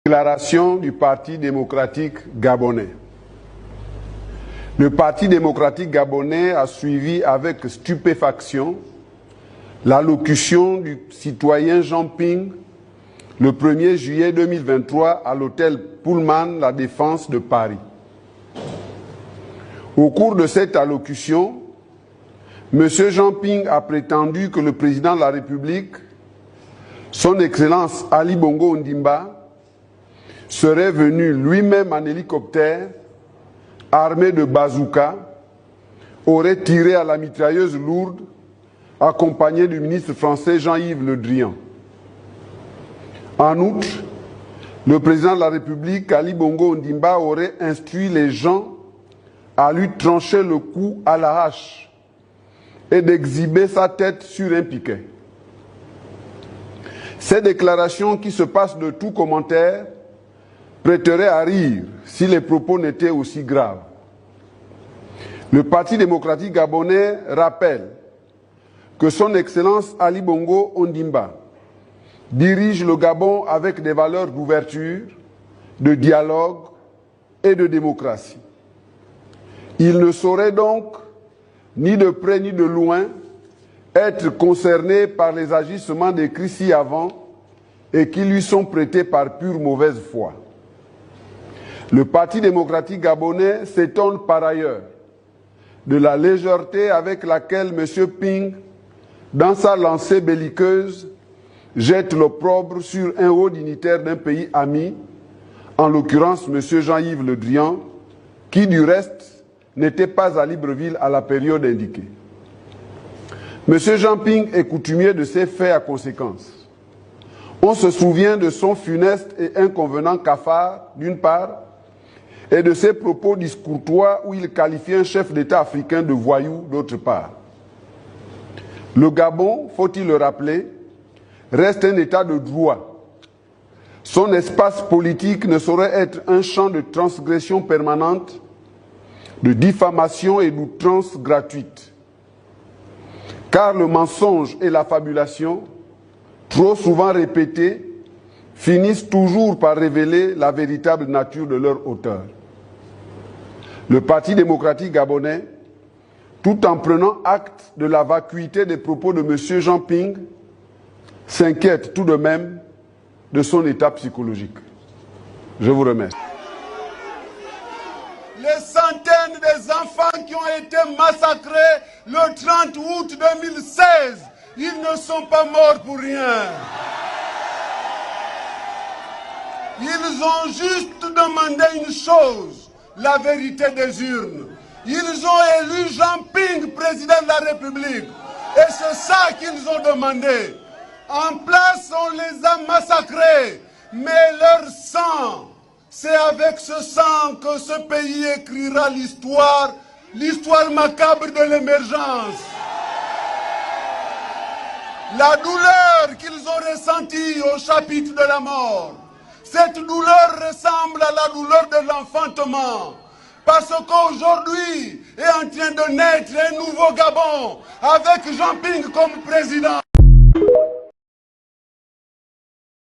Déclaration du Parti démocratique gabonais. Le Parti démocratique gabonais a suivi avec stupéfaction l'allocution du citoyen Jean Ping le 1er juillet 2023 à l'hôtel Pullman La Défense de Paris. Au cours de cette allocution, M. Jean Ping a prétendu que le président de la République, son Excellence Ali Bongo Ondimba, serait venu lui-même en hélicoptère, armé de bazooka, aurait tiré à la mitrailleuse lourde, accompagné du ministre français Jean-Yves Le Drian. En outre, le président de la République, Ali Bongo Ondimba, aurait instruit les gens à lui trancher le cou à la hache et d'exhiber sa tête sur un piquet. Ces déclarations qui se passent de tout commentaire prêterait à rire si les propos n'étaient aussi graves. Le Parti démocratique gabonais rappelle que son Excellence Ali Bongo Ondimba dirige le Gabon avec des valeurs d'ouverture, de dialogue et de démocratie. Il ne saurait donc, ni de près ni de loin, être concerné par les agissements décrits ci-avant et qui lui sont prêtés par pure mauvaise foi. Le Parti démocratique gabonais s'étonne par ailleurs de la légèreté avec laquelle M. Ping, dans sa lancée belliqueuse, jette l'opprobre sur un haut dignitaire d'un pays ami, en l'occurrence M. Jean-Yves Le Drian, qui du reste n'était pas à Libreville à la période indiquée. M. Jean Ping est coutumier de ces faits à conséquence. On se souvient de son funeste et inconvenant cafard, d'une part, et de ses propos discourtois où il qualifiait un chef d'État africain de voyou, d'autre part. Le Gabon, faut-il le rappeler, reste un État de droit. Son espace politique ne saurait être un champ de transgression permanente, de diffamation et d'outrance gratuite. Car le mensonge et la fabulation, trop souvent répétés, finissent toujours par révéler la véritable nature de leur auteur. Le Parti démocratique gabonais, tout en prenant acte de la vacuité des propos de M. Jean Ping, s'inquiète tout de même de son état psychologique. Je vous remercie. Les centaines des enfants qui ont été massacrés le 30 août 2016, ils ne sont pas morts pour rien. Ils ont juste demandé une chose, la vérité des urnes. Ils ont élu Jean Ping, président de la République. Et c'est ça qu'ils ont demandé. En place, on les a massacrés. Mais leur sang, c'est avec ce sang que ce pays écrira l'histoire macabre de l'émergence. La douleur qu'ils ont ressentie au chapitre de la mort, cette douleur ressemble à la douleur de l'enfantement. Parce qu'aujourd'hui est en train de naître un nouveau Gabon avec Jean Ping comme président.